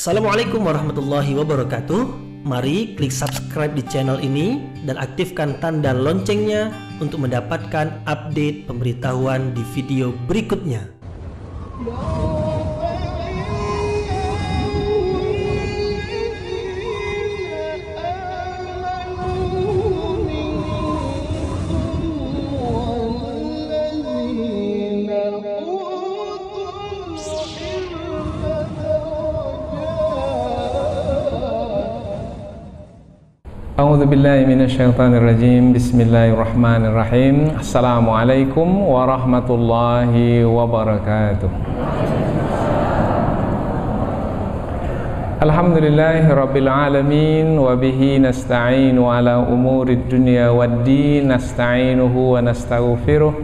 Assalamualaikum warahmatullahi wabarakatuh. Mari klik subscribe di channel ini dan aktifkan tanda loncengnya untuk mendapatkan update pemberitahuan di video berikutnya. A'udzu billahi minasyaitonir rajim. Bismillahirrahmanirrahim. Assalamualaikum warahmatullahi wabarakatuh. Alhamdulillahirabbil alamin wa bihi nasta'inu ala umurid dunya waddin. Nasta'inuhu wa nastaghfiruh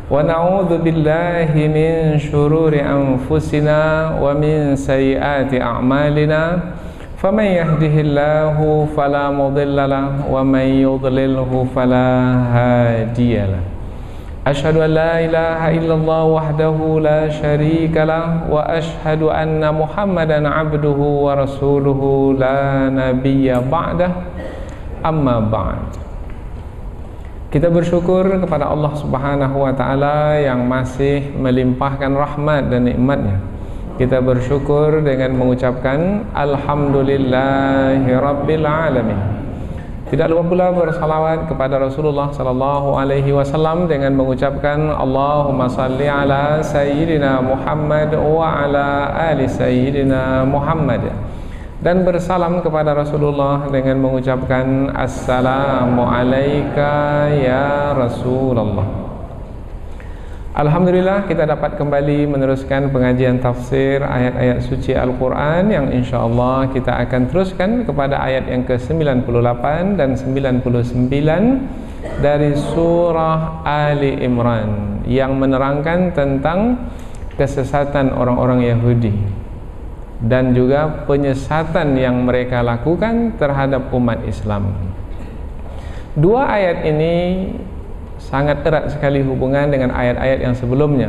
wa na'udzu billahi min syururi anfusina wa min sayyiati a'malina. فَمَنْ يَهْدِهِ اللَّهُ فَلَا مُضِلَّ لَهُ وَمَنْ يُضْلِلْهُ فَلَا هَادِيَ لَهُ أَشْهَدُ أَنْ لَا إِلَهَ إِلَّا اللَّهُ وَحْدَهُ لَا شَرِيكَ لَهُ وَأَشْهَدُ أَنَّ مُحَمَّدًا عَبْدُهُ وَرَسُولُهُ لَا نَبِيَّ بَعْدَهُ أَمَّا بَعْدُ. Kita bersyukur kepada Allah Subhanahu wa taala yang masih melimpahkan rahmat dan nikmatnya. Kita bersyukur dengan mengucapkan Alhamdulillahirabbil alamin. Tidak lupa pula bersalawat kepada Rasulullah sallallahu alaihi wasallam dengan mengucapkan Allahumma salli ala sayyidina Muhammad wa ala ali sayyidina Muhammad, dan bersalam kepada Rasulullah dengan mengucapkan Assalamu alayka ya Rasulullah. Alhamdulillah, kita dapat kembali meneruskan pengajian tafsir ayat-ayat suci Al-Quran yang insyaAllah kita akan teruskan kepada ayat yang ke-98 dan 99 dari surah Ali Imran yang menerangkan tentang kesesatan orang-orang Yahudi dan juga penyesatan yang mereka lakukan terhadap umat Islam. Dua ayat ini sangat erat sekali hubungan dengan ayat-ayat yang sebelumnya,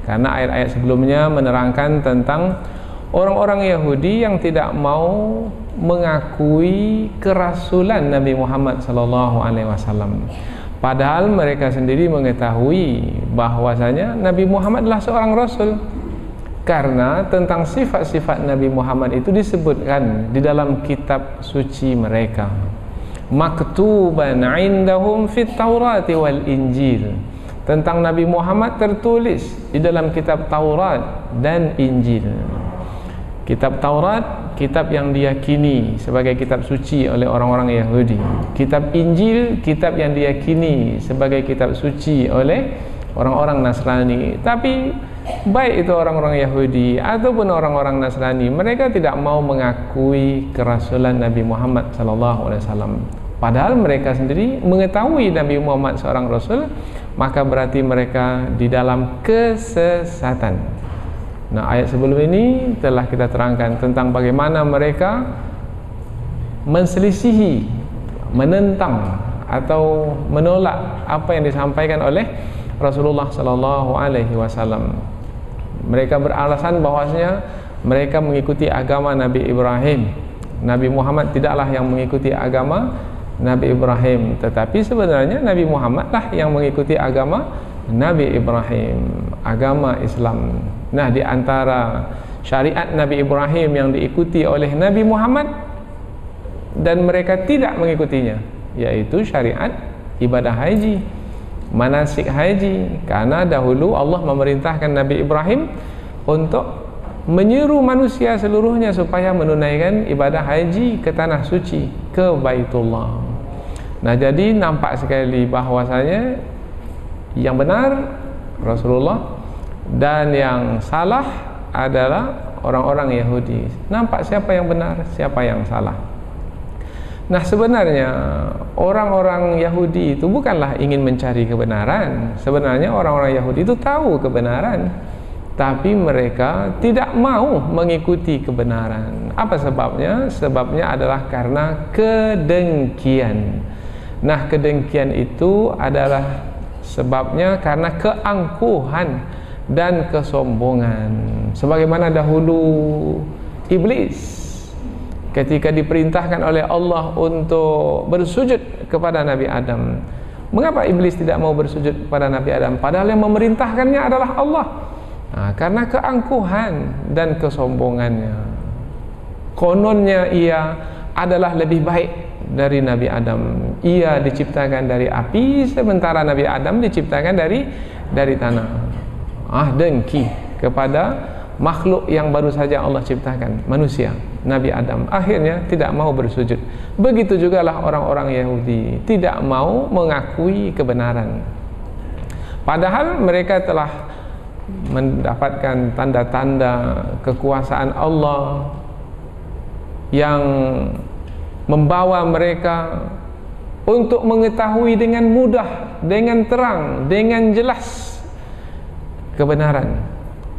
karena ayat-ayat sebelumnya menerangkan tentang orang-orang Yahudi yang tidak mau mengakui kerasulan Nabi Muhammad SAW, padahal mereka sendiri mengetahui bahwasanya Nabi Muhammad adalah seorang rasul, karena tentang sifat-sifat Nabi Muhammad itu disebutkan di dalam kitab suci mereka, maktuban indahum fit Taurati wal Injil. Tentang Nabi Muhammad tertulis di dalam kitab Taurat dan Injil. Kitab Taurat, kitab yang diyakini sebagai kitab suci oleh orang-orang Yahudi. Kitab Injil, kitab yang diyakini sebagai kitab suci oleh orang-orang Nasrani. Tapi baik itu orang-orang Yahudi ataupun orang-orang Nasrani, mereka tidak mau mengakui kerasulan Nabi Muhammad SAW. Padahal mereka sendiri mengetahui Nabi Muhammad seorang rasul, maka berarti mereka di dalam kesesatan. Nah, ayat sebelum ini telah kita terangkan tentang bagaimana mereka menselisihi, menentang atau menolak apa yang disampaikan oleh Rasulullah SAW. Mereka beralasan bahwasanya mereka mengikuti agama Nabi Ibrahim. Nabi Muhammad tidaklah yang mengikuti agama Nabi Ibrahim, tetapi sebenarnya Nabi Muhammad lah yang mengikuti agama Nabi Ibrahim, agama Islam. Nah, di antara syariat Nabi Ibrahim yang diikuti oleh Nabi Muhammad dan mereka tidak mengikutinya, yaitu syariat ibadah haji, manasik haji. Karena dahulu Allah memerintahkan Nabi Ibrahim untuk menyeru manusia seluruhnya supaya menunaikan ibadah haji ke tanah suci, ke Baitullah. Nah, jadi nampak sekali bahwasanya yang benar Rasulullah dan yang salah adalah orang-orang Yahudi. Nampak siapa yang benar, siapa yang salah. Nah, sebenarnya orang-orang Yahudi itu bukanlah ingin mencari kebenaran. Sebenarnya orang-orang Yahudi itu tahu kebenaran, tapi mereka tidak mau mengikuti kebenaran. Apa sebabnya? Sebabnya adalah karena kedengkian. Nah, kedengkian itu adalah sebabnya karena keangkuhan dan kesombongan. Sebagaimana dahulu iblis ketika diperintahkan oleh Allah untuk bersujud kepada Nabi Adam. Mengapa iblis tidak mau bersujud kepada Nabi Adam padahal yang memerintahkannya adalah Allah? Nah, karena keangkuhan dan kesombongannya. Kononnya ia adalah lebih baik dari Nabi Adam. Ia diciptakan dari api, sementara Nabi Adam diciptakan dari tanah. Dengki kepada makhluk yang baru saja Allah ciptakan, manusia, Nabi Adam. Akhirnya tidak mau bersujud. Begitu jugalah orang-orang Yahudi tidak mau mengakui kebenaran. Padahal mereka telah mendapatkan tanda-tanda kekuasaan Allah yang membawa mereka untuk mengetahui dengan mudah, dengan terang, dengan jelas kebenaran.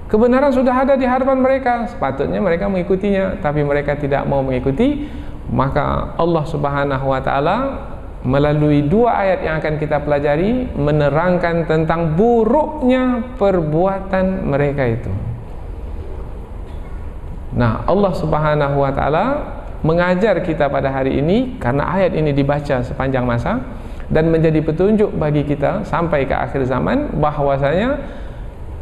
Kebenaran sudah ada di hadapan mereka, sepatutnya mereka mengikutinya, tapi mereka tidak mau mengikuti. Maka Allah Subhanahu wa taala melalui dua ayat yang akan kita pelajari menerangkan tentang buruknya perbuatan mereka itu. Nah, Allah Subhanahu wa taala mengajar kita pada hari ini karena ayat ini dibaca sepanjang masa dan menjadi petunjuk bagi kita sampai ke akhir zaman bahwasanya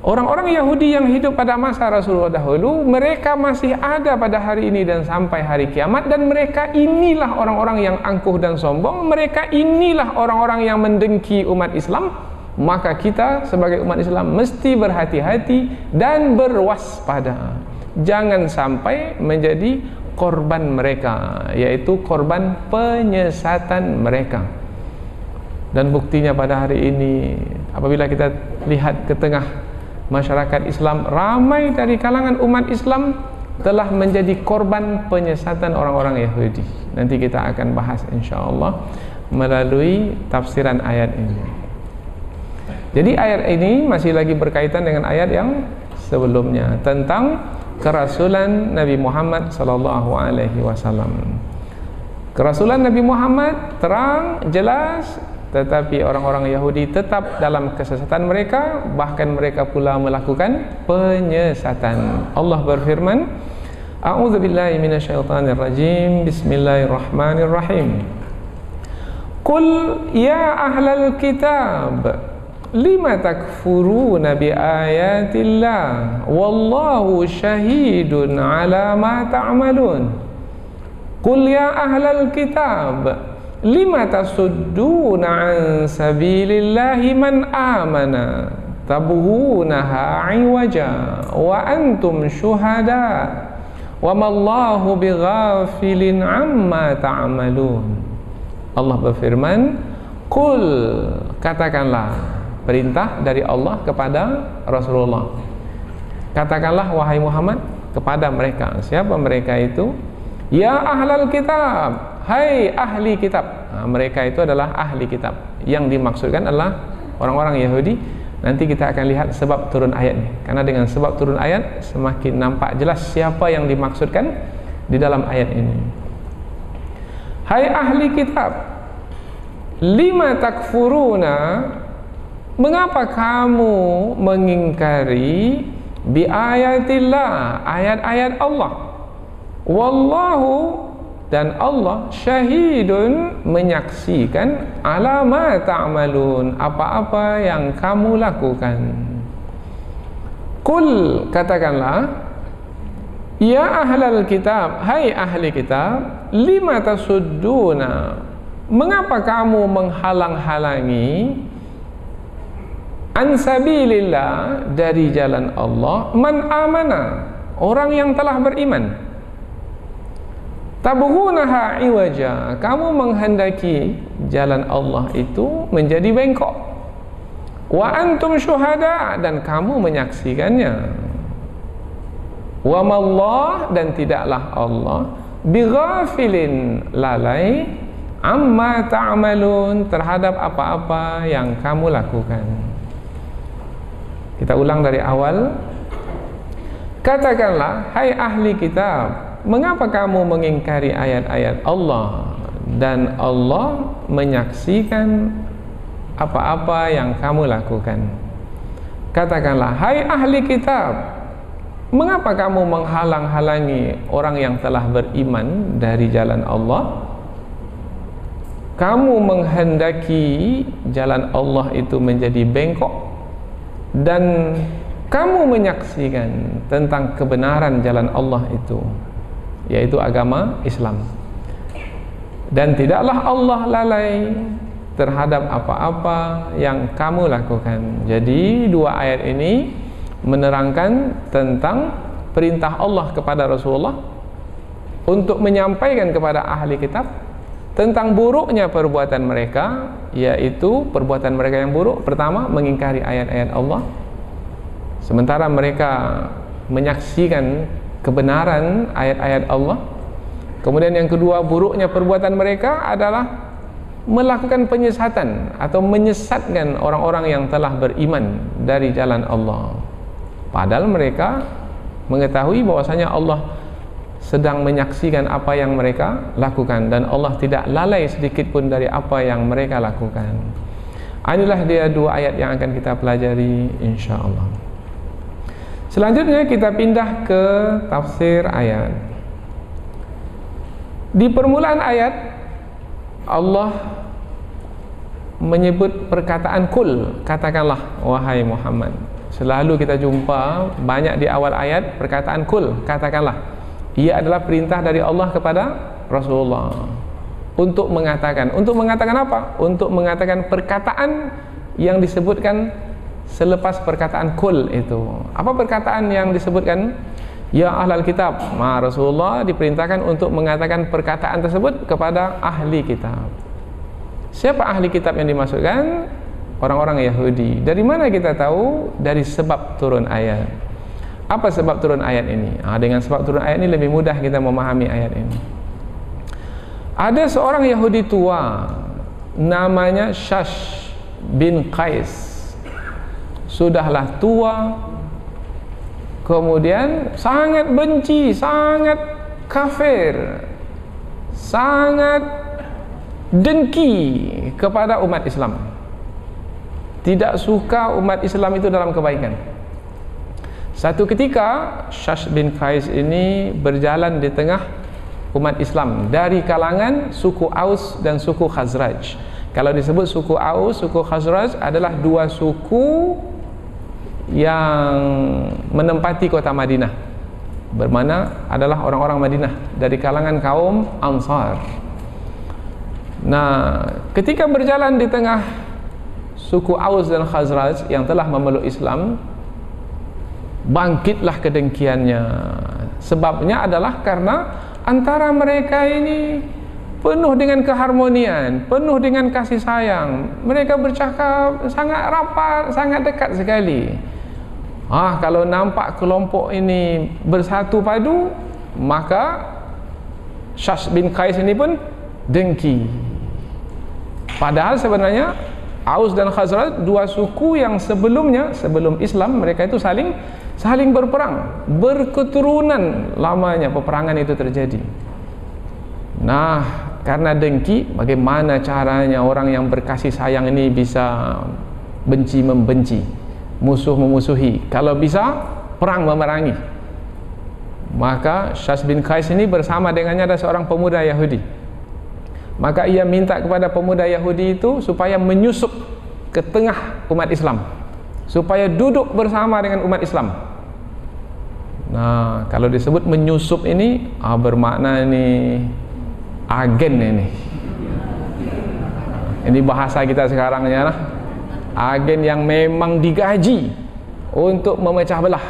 orang-orang Yahudi yang hidup pada masa Rasulullah dahulu, mereka masih ada pada hari ini dan sampai hari kiamat, dan mereka inilah orang-orang yang angkuh dan sombong, mereka inilah orang-orang yang mendengki umat Islam. Maka kita sebagai umat Islam mesti berhati-hati dan berwaspada, jangan sampai menjadi korban mereka, yaitu korban penyesatan mereka. Dan buktinya pada hari ini apabila kita lihat ke tengah masyarakat Islam, ramai dari kalangan umat Islam telah menjadi korban penyesatan orang-orang Yahudi. Nanti kita akan bahas insyaallah melalui tafsiran ayat ini. Jadi ayat ini masih lagi berkaitan dengan ayat yang sebelumnya tentang kerasulan Nabi Muhammad sallallahu alaihi wasallam. Kerasulan Nabi Muhammad terang, jelas, tetapi orang-orang Yahudi tetap dalam kesesatan mereka, bahkan mereka pula melakukan penyesatan. Allah berfirman, A'udzubillahi minasyaitonirrajim, Bismillahirrahmanirrahim. Qul ya ahlal kitab, lima takfuruna bi ayatillah, wallahu syahidun ala ma ta'malun. Qul ya ahlal kitab, lima tasudduna an sabilillahi man amana tabghunaha iwaja wa antum syuhada wa mallahu bighafilin amma ta'malun. Allah berfirman, qul, katakanlah, perintah dari Allah kepada Rasulullah. Katakanlah wahai Muhammad kepada mereka. Siapa mereka itu? Ya ahlal kitab, hai ahli kitab. Nah, mereka itu adalah ahli kitab. Yang dimaksudkan adalah orang-orang Yahudi. Nanti kita akan lihat sebab turun ayatnya. Karena dengan sebab turun ayat semakin nampak jelas siapa yang dimaksudkan di dalam ayat ini. Hai ahli kitab, lima takfuruna, mengapa kamu mengingkari bi ayatillah, ayat-ayat Allah. Wallahu, dan Allah syahidun, menyaksikan, ala ma ta'malun, apa-apa yang kamu lakukan. Qul, katakanlah, ya ahlal kitab, hai ahli kitab, lima tasudduna, mengapa kamu menghalang-halangi an sabilillah, dari jalan Allah, man amana, orang yang telah beriman. Tabghunaha iwaja, kamu menghendaki jalan Allah itu menjadi bengkok. Wa antum syuhada, dan kamu menyaksikannya. Wa mallah, dan tidaklah Allah bighafilin, lalai, amma ta'malun, terhadap apa-apa yang kamu lakukan. Kita ulang dari awal. Katakanlah, hai ahli kitab, mengapa kamu mengingkari ayat-ayat Allah, dan Allah menyaksikan apa-apa yang kamu lakukan. Katakanlah, hai ahli kitab, mengapa kamu menghalang-halangi orang yang telah beriman dari jalan Allah? Kamu menghendaki jalan Allah itu menjadi bengkok, dan kamu menyaksikan tentang kebenaran jalan Allah itu, yaitu agama Islam. Dan tidaklah Allah lalai terhadap apa-apa yang kamu lakukan. Jadi dua ayat ini menerangkan tentang perintah Allah kepada Rasulullah untuk menyampaikan kepada ahli kitab tentang buruknya perbuatan mereka, yaitu perbuatan mereka yang buruk. Pertama, mengingkari ayat-ayat Allah, sementara mereka menyaksikan kebenaran ayat-ayat Allah. Kemudian yang kedua, buruknya perbuatan mereka adalah melakukan penyesatan atau menyesatkan orang-orang yang telah beriman dari jalan Allah, padahal mereka mengetahui bahwasanya Allah sedang menyaksikan apa yang mereka lakukan, dan Allah tidak lalai sedikit pun dari apa yang mereka lakukan. Inilah dia dua ayat yang akan kita pelajari insyaallah. Selanjutnya kita pindah ke tafsir ayat. Di permulaan ayat Allah menyebut perkataan kul, katakanlah wahai Muhammad. Selalu kita jumpa banyak di awal ayat perkataan kul, katakanlah. Ia adalah perintah dari Allah kepada Rasulullah untuk mengatakan. Untuk mengatakan apa? Untuk mengatakan perkataan yang disebutkan selepas perkataan kul itu. Apa perkataan yang disebutkan? Ya ahlal kitab. Rasulullah diperintahkan untuk mengatakan perkataan tersebut kepada ahli kitab. Siapa ahli kitab yang dimaksudkan? Orang-orang Yahudi. Dari mana kita tahu? Dari sebab turun ayat. Apa sebab turun ayat ini? Dengan sebab turun ayat ini lebih mudah kita memahami ayat ini. Ada seorang Yahudi tua namanya Syash bin Qais. Sudahlah tua, kemudian sangat benci, sangat kafir, sangat dengki kepada umat Islam. Tidak suka umat Islam itu dalam kebaikan. Satu ketika Syash bin Qais ini berjalan di tengah umat Islam dari kalangan suku Aus dan suku Khazraj. Kalau disebut suku Aus, suku Khazraj adalah dua suku yang menempati kota Madinah, bermana adalah orang-orang Madinah dari kalangan kaum Ansar. Nah, ketika berjalan di tengah suku Aus dan Khazraj yang telah memeluk Islam, bangkitlah kedengkiannya. Sebabnya adalah karena antara mereka ini penuh dengan keharmonian, penuh dengan kasih sayang. Mereka bercakap sangat rapat, sangat dekat sekali. Kalau nampak kelompok ini bersatu padu, maka Syash bin Qais ini pun dengki. Padahal sebenarnya Aus dan Khazraj dua suku yang sebelumnya, sebelum Islam, mereka itu saling berperang, berketurunan lamanya peperangan itu terjadi. Nah, karena dengki, bagaimana caranya orang yang berkasih sayang ini bisa benci membenci, musuh memusuhi? Kalau bisa, perang memerangi. Maka Syash bin Qais ini bersama dengannya ada seorang pemuda Yahudi. Maka ia minta kepada pemuda Yahudi itu supaya menyusup ke tengah umat Islam, supaya duduk bersama dengan umat Islam. Nah, kalau disebut menyusup ini bermakna ini agen ini. Ini bahasa kita sekarang ya, agen yang memang digaji untuk memecah belah.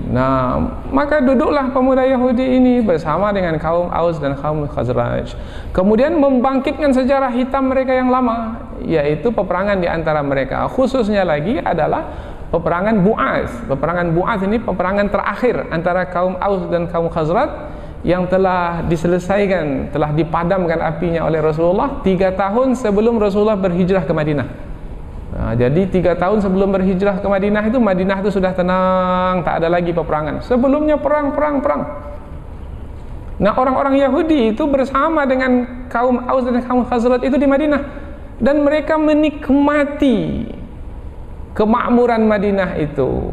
Nah, maka duduklah pemuda Yahudi ini bersama dengan kaum Aus dan kaum Khazraj. Kemudian membangkitkan sejarah hitam mereka yang lama, yaitu peperangan di antara mereka. Khususnya lagi adalah peperangan Bu'ats. Peperangan Bu'ats ini peperangan terakhir antara kaum Aus dan kaum Khazraj yang telah diselesaikan, telah dipadamkan apinya oleh Rasulullah 3 tahun sebelum Rasulullah berhijrah ke Madinah. Jadi 3 tahun sebelum berhijrah ke Madinah itu, Madinah itu sudah tenang, tak ada lagi peperangan. Sebelumnya perang. Nah, orang-orang Yahudi itu bersama dengan kaum Aus dan kaum Khazraj itu di Madinah, dan mereka menikmati kemakmuran Madinah itu.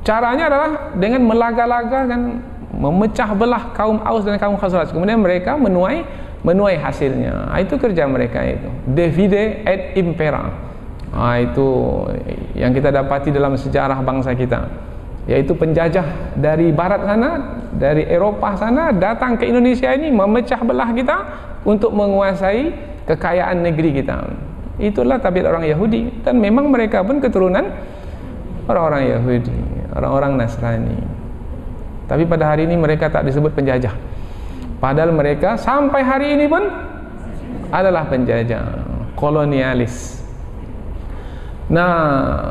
Caranya adalah dengan melaga-laga dan memecah belah kaum Aus dan kaum Khazraj. Kemudian mereka menuai hasilnya. Itu kerja mereka itu. Divide et impera. Itu yang kita dapati dalam sejarah bangsa kita, yaitu penjajah dari barat sana, dari Eropah sana datang ke Indonesia ini memecah belah kita untuk menguasai kekayaan negeri kita. Itulah tabiat orang Yahudi, dan memang mereka pun keturunan orang-orang Yahudi, orang-orang Nasrani. Tapi pada hari ini mereka tak disebut penjajah, padahal mereka sampai hari ini pun adalah penjajah, kolonialis. Nah,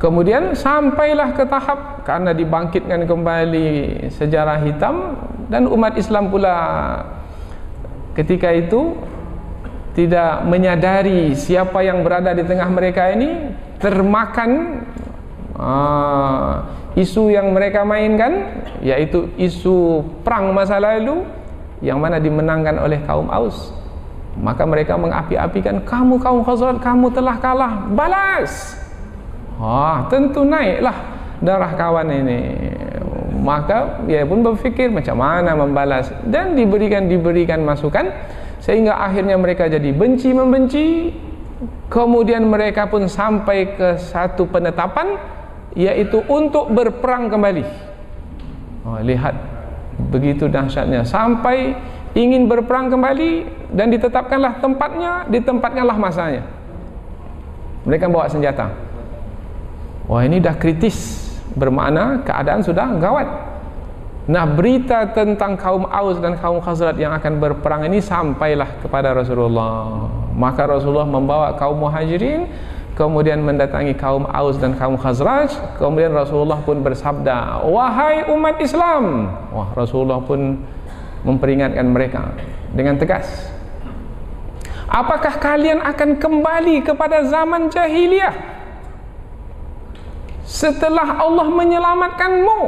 kemudian sampailah ke tahap karena dibangkitkan kembali sejarah hitam, dan umat Islam pula ketika itu tidak menyadari siapa yang berada di tengah mereka ini, termakan isu yang mereka mainkan, yaitu isu perang masa lalu yang mana dimenangkan oleh kaum Aus. Maka mereka mengapi-apikan, kamu kaum Khazraj, kamu telah kalah, balas. Tentu naiklah darah kawan ini. Maka dia pun berfikir macam mana membalas, dan diberikan masukan, sehingga akhirnya mereka jadi benci membenci. Kemudian mereka pun sampai ke satu penetapan, yaitu untuk berperang kembali. Lihat begitu dahsyatnya, sampai ingin berperang kembali, dan ditetapkanlah tempatnya, ditempatkanlah masanya. Mereka bawa senjata. Ini dah kritis, bermakna keadaan sudah gawat. Nah, berita tentang kaum Aus dan kaum Khazraj yang akan berperang ini sampailah kepada Rasulullah. Maka Rasulullah membawa kaum Muhajirin, kemudian mendatangi kaum Aus dan kaum Khazraj. Kemudian Rasulullah pun bersabda, wahai umat Islam. Rasulullah pun memperingatkan mereka dengan tegas, apakah kalian akan kembali kepada zaman jahiliyah setelah Allah menyelamatkanmu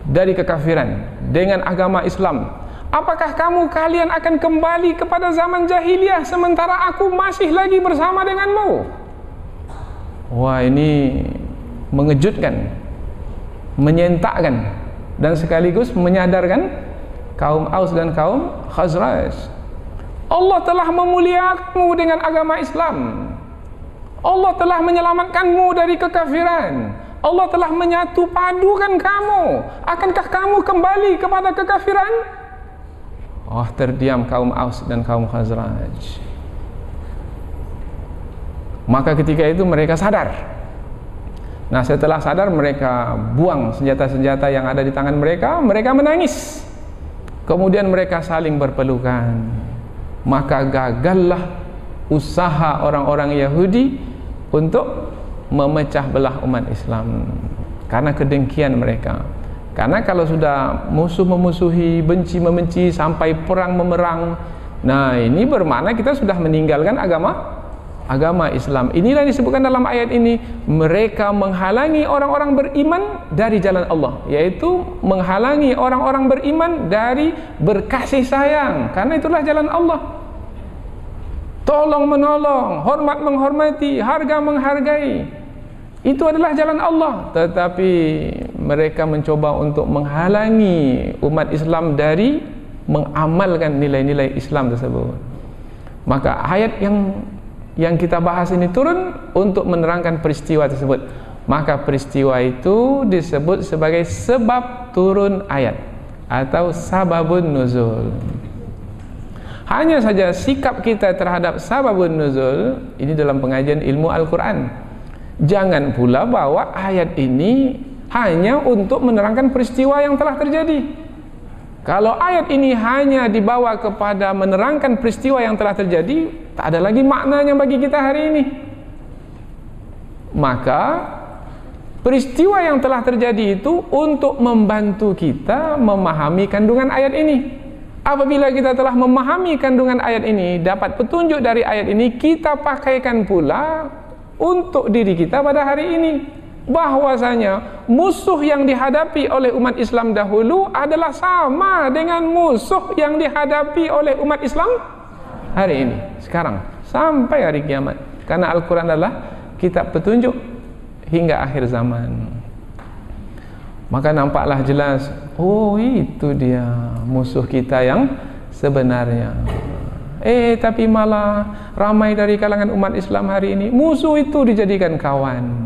dari kekafiran dengan agama Islam? Apakah kalian akan kembali kepada zaman jahiliyah sementara aku masih lagi bersama denganmu? Ini mengejutkan, menyentakkan, dan sekaligus menyadarkan kaum Aus dan kaum Khazraj. Allah telah memuliakanmu dengan agama Islam. Allah telah menyelamatkanmu dari kekafiran. Allah telah menyatu padukan kamu. Akankah kamu kembali kepada kekafiran? Terdiam kaum Aus dan kaum Khazraj. Maka ketika itu mereka sadar. Nah, setelah sadar, mereka buang senjata-senjata yang ada di tangan mereka. Mereka menangis. Kemudian mereka saling berpelukan. Maka gagallah usaha orang-orang Yahudi untuk memecah belah umat Islam, karena kedengkian mereka. Karena kalau sudah musuh memusuhi, benci membenci, sampai perang memerang, nah ini bermakna kita sudah meninggalkan agama Islam. Inilah yang disebutkan dalam ayat ini, mereka menghalangi orang-orang beriman dari jalan Allah, yaitu menghalangi orang-orang beriman dari berkasih sayang, karena itulah jalan Allah. Tolong menolong, hormat menghormati, harga menghargai, itu adalah jalan Allah. Tetapi mereka mencoba untuk menghalangi umat Islam dari mengamalkan nilai-nilai Islam tersebut. Maka ayat yang kita bahas ini turun untuk menerangkan peristiwa tersebut. Maka peristiwa itu disebut sebagai sebab turun ayat atau sababun nuzul. Hanya saja sikap kita terhadap sababun nuzul ini dalam pengajian ilmu Al-Quran, jangan pula bawa ayat ini hanya untuk menerangkan peristiwa yang telah terjadi. Kalau ayat ini hanya dibawa kepada menerangkan peristiwa yang telah terjadi, tak ada lagi maknanya bagi kita hari ini. Maka peristiwa yang telah terjadi itu untuk membantu kita memahami kandungan ayat ini. Apabila kita telah memahami kandungan ayat ini, dapat petunjuk dari ayat ini, kita pakaikan pula untuk diri kita pada hari ini, bahwasanya musuh yang dihadapi oleh umat Islam dahulu adalah sama dengan musuh yang dihadapi oleh umat Islam hari ini, sekarang, sampai hari kiamat. Karena Al-Quran adalah kitab petunjuk hingga akhir zaman. Maka nampaklah jelas, oh itu dia musuh kita yang sebenarnya. Tapi malah ramai dari kalangan umat Islam hari ini musuh itu dijadikan kawan.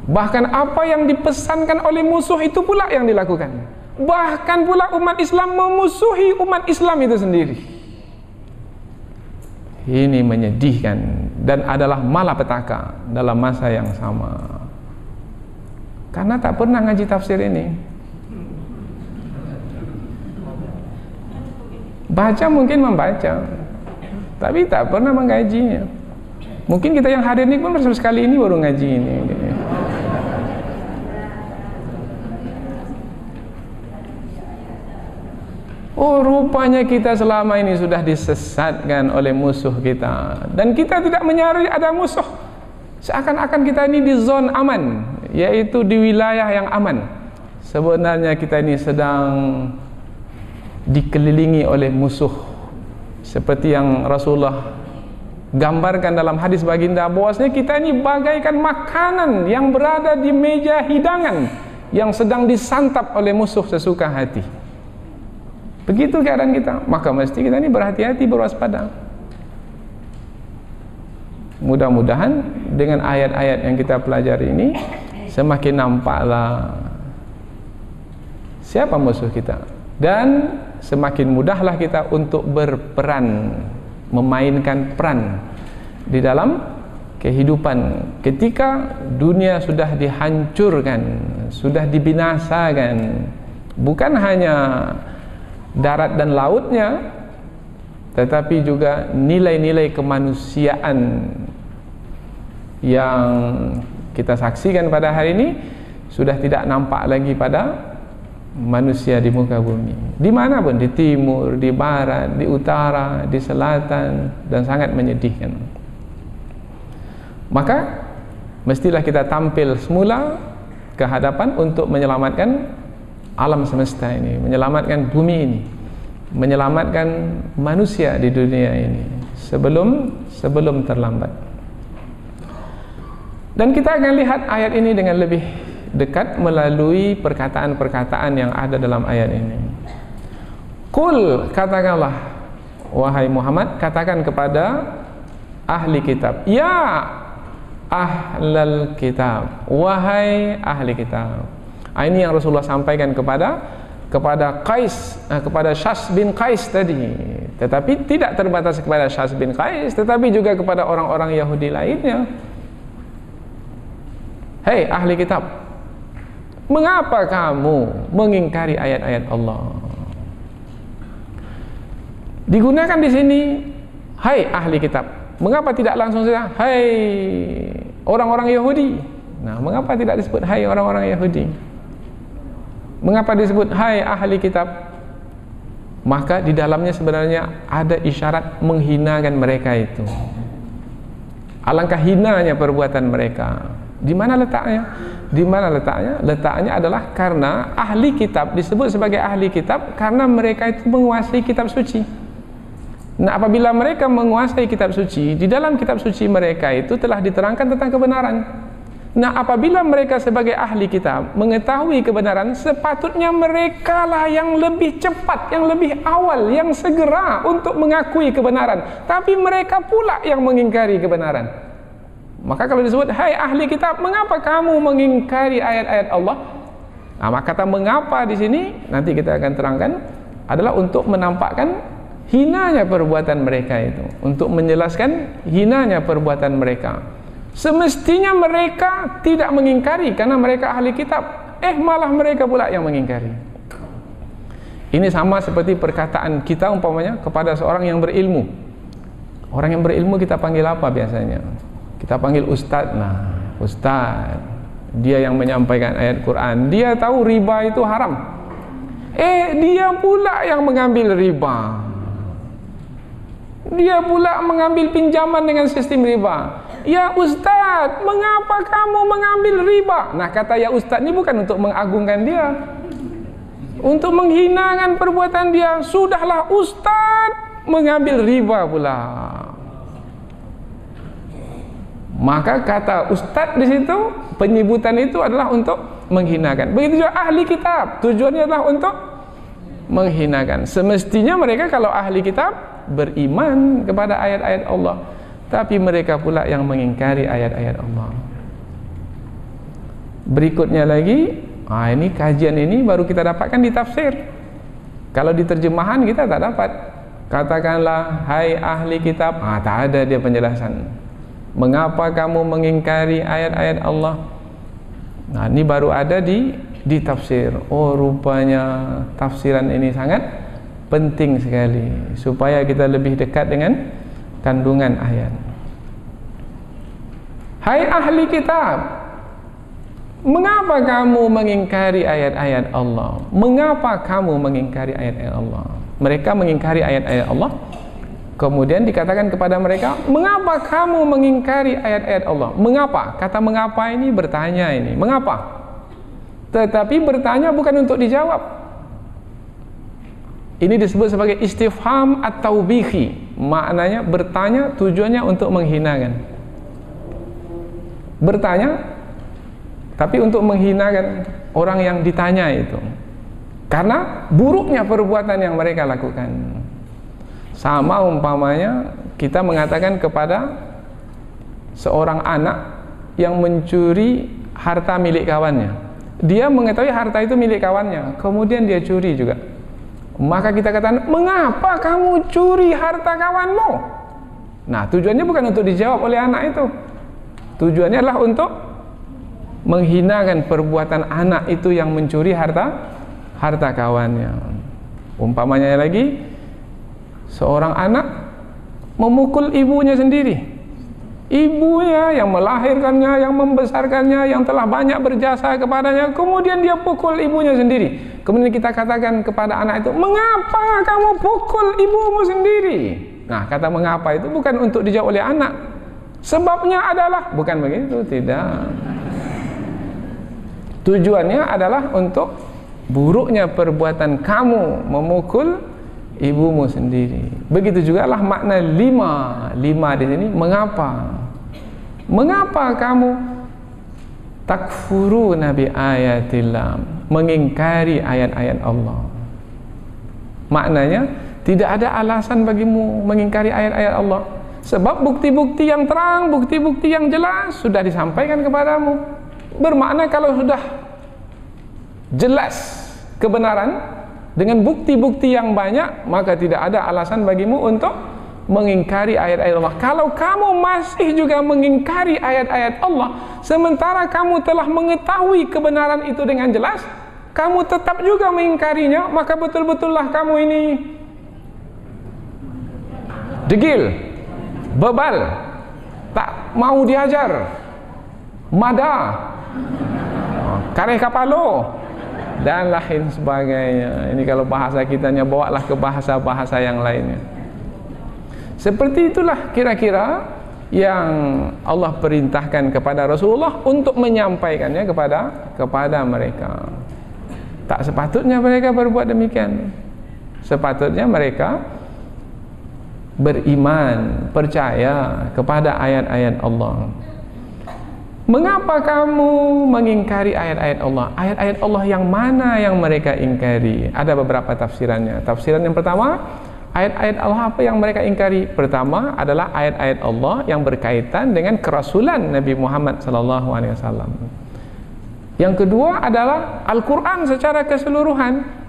Bahkan apa yang dipesankan oleh musuh itu pula yang dilakukan. Bahkan pula umat Islam memusuhi umat Islam itu sendiri. Ini menyedihkan dan adalah malapetaka dalam masa yang sama. Karena tak pernah ngaji tafsir ini. Baca mungkin membaca, tapi tak pernah mengkajinya. Mungkin kita yang hadir ini pun baru sekali ini baru ngaji ini. Oh, rupanya kita selama ini sudah disesatkan oleh musuh kita, dan kita tidak menyadari ada musuh. Seakan-akan kita ini di zona aman, yaitu di wilayah yang aman. Sebenarnya kita ini sedang dikelilingi oleh musuh, seperti yang Rasulullah gambarkan dalam hadis baginda, bahwasanya kita ini bagaikan makanan yang berada di meja hidangan yang sedang disantap oleh musuh sesuka hati. Begitu keadaan kita, maka mesti kita ini berhati-hati, berwaspada. Mudah-mudahan dengan ayat-ayat yang kita pelajari ini semakin nampaklah siapa musuh kita, dan semakin mudahlah kita untuk berperan, memainkan peran di dalam kehidupan ketika dunia sudah dihancurkan, sudah dibinasakan, bukan hanya darat dan lautnya, tetapi juga nilai-nilai kemanusiaan yang kita saksikan pada hari ini sudah tidak nampak lagi pada manusia di muka bumi, di mana pun, di timur, di barat, di utara, di selatan, dan sangat menyedihkan. Maka mestilah kita tampil semula ke hadapan untuk menyelamatkan alam semesta ini, menyelamatkan bumi ini, menyelamatkan manusia di dunia ini sebelum terlambat. Dan kita akan lihat ayat ini dengan lebih dekat melalui perkataan-perkataan yang ada dalam ayat ini. Qul, katakanlah wahai Muhammad, katakan kepada ahli kitab, ya ahlal kitab, wahai ahli kitab. Ini yang Rasulullah sampaikan kepada Qais, kepada Syas bin Qais tadi. Tetapi tidak terbatas kepada Syas bin Qais, tetapi juga kepada orang-orang Yahudi lainnya. Hei ahli kitab, mengapa kamu mengingkari ayat-ayat Allah? Digunakan di sini, hai ahli kitab. Mengapa tidak langsung saja, hai orang-orang Yahudi? Nah, mengapa tidak disebut hai orang-orang Yahudi? Mengapa disebut hai ahli kitab? Maka di dalamnya sebenarnya ada isyarat menghinakan mereka itu. Alangkah hinanya perbuatan mereka. Di mana letaknya? Di mana letaknya? Letaknya adalah karena ahli kitab disebut sebagai ahli kitab karena mereka itu menguasai kitab suci. Nah, apabila mereka menguasai kitab suci, di dalam kitab suci mereka itu telah diterangkan tentang kebenaran. Nah, apabila mereka sebagai ahli kitab mengetahui kebenaran, sepatutnya mereka lah yang lebih cepat, yang lebih awal, yang segera untuk mengakui kebenaran. Tapi mereka pula yang mengingkari kebenaran. Maka kalau disebut, hai ahli kitab, mengapa kamu mengingkari ayat-ayat Allah? Nah, maka kata mengapa di sini nanti kita akan terangkan adalah untuk menampakkan hinanya perbuatan mereka itu, untuk menjelaskan hinanya perbuatan mereka. Semestinya mereka tidak mengingkari karena mereka ahli kitab, malah mereka pula yang mengingkari. Ini sama seperti perkataan kita umpamanya kepada seorang yang berilmu. Orang yang berilmu kita panggil apa biasanya? Kita panggil ustadz. Nah, ustadz, dia yang menyampaikan ayat Quran, dia tahu riba itu haram. Dia pula yang mengambil riba. Dia pula mengambil pinjaman dengan sistem riba. Ya Ustaz, mengapa kamu mengambil riba? Nah, kata ya Ustaz ini bukan untuk mengagungkan dia, untuk menghinakan perbuatan dia. Sudahlah Ustaz mengambil riba pula. Maka kata ustadz di situ, penyebutan itu adalah untuk menghinakan. Begitu juga ahli kitab, tujuannya adalah untuk menghinakan. Semestinya mereka kalau ahli kitab beriman kepada ayat-ayat Allah, tapi mereka pula yang mengingkari ayat-ayat Allah. Berikutnya lagi, ini kajian ini baru kita dapatkan di tafsir. Kalau di terjemahan kita tak dapat. Katakanlah, hai ahli kitab, tak ada dia penjelasan. Mengapa kamu mengingkari ayat-ayat Allah? Nah, ini baru ada di tafsir. Oh, rupanya tafsiran ini sangat penting sekali supaya kita lebih dekat dengan kandungan ayat. Hai ahli kitab, mengapa kamu mengingkari ayat-ayat Allah? Mengapa kamu mengingkari ayat-ayat Allah? Mereka mengingkari ayat-ayat Allah. Kemudian dikatakan kepada mereka, mengapa kamu mengingkari ayat-ayat Allah? Mengapa? Kata mengapa ini bertanya ini. Mengapa? Tetapi bertanya bukan untuk dijawab. Ini disebut sebagai istifham at-taubihi. Maknanya bertanya tujuannya untuk menghinakan. Bertanya tapi untuk menghinakan orang yang ditanya itu. Karena buruknya perbuatan yang mereka lakukan. Sama umpamanya kita mengatakan kepada seorang anak yang mencuri harta milik kawannya. Dia mengetahui harta itu milik kawannya, kemudian dia curi juga. Maka kita katakan, mengapa kamu curi harta kawanmu? Nah, tujuannya bukan untuk dijawab oleh anak itu. Tujuannya adalah untuk menghinakan perbuatan anak itu yang mencuri harta kawannya. Umpamanya lagi, seorang anak memukul ibunya sendiri. Ibunya yang melahirkannya, yang membesarkannya, yang telah banyak berjasa kepadanya, kemudian dia pukul ibunya sendiri. Kemudian kita katakan kepada anak itu, mengapa kamu pukul ibumu sendiri? Nah, kata mengapa itu bukan untuk dijawab oleh anak. Sebabnya adalah, bukan begitu, tidak. Tujuannya adalah untuk buruknya perbuatan kamu memukul ibumu sendiri. Begitu juga lah makna lima di sini. Mengapa kamu takfuruna bi ayatillah, mengingkari ayat-ayat Allah? Maknanya tidak ada alasan bagimu mengingkari ayat-ayat Allah, sebab bukti-bukti yang terang, bukti-bukti yang jelas sudah disampaikan kepadamu. Bermakna kalau sudah jelas kebenaran dengan bukti-bukti yang banyak, maka tidak ada alasan bagimu untuk mengingkari ayat-ayat Allah. Kalau kamu masih juga mengingkari ayat-ayat Allah, sementara kamu telah mengetahui kebenaran itu dengan jelas, kamu tetap juga mengingkarinya, maka betul-betullah kamu ini degil, bebal, tak mau diajar, mada, kareh kapalo, dan lain sebagainya. Ini kalau bahasa kitanya, bawalah ke bahasa-bahasa yang lainnya. Seperti itulah kira-kira yang Allah perintahkan kepada Rasulullah untuk menyampaikannya kepada mereka. Tak sepatutnya mereka berbuat demikian. Sepatutnya mereka beriman, percaya kepada ayat-ayat Allah. Mengapa kamu mengingkari ayat-ayat Allah? Ayat-ayat Allah yang mana yang mereka ingkari? Ada beberapa tafsirannya. Tafsiran yang pertama, ayat-ayat Allah apa yang mereka ingkari? Pertama adalah ayat-ayat Allah yang berkaitan dengan kerasulan Nabi Muhammad SAW. Yang kedua adalah Al-Quran secara keseluruhan.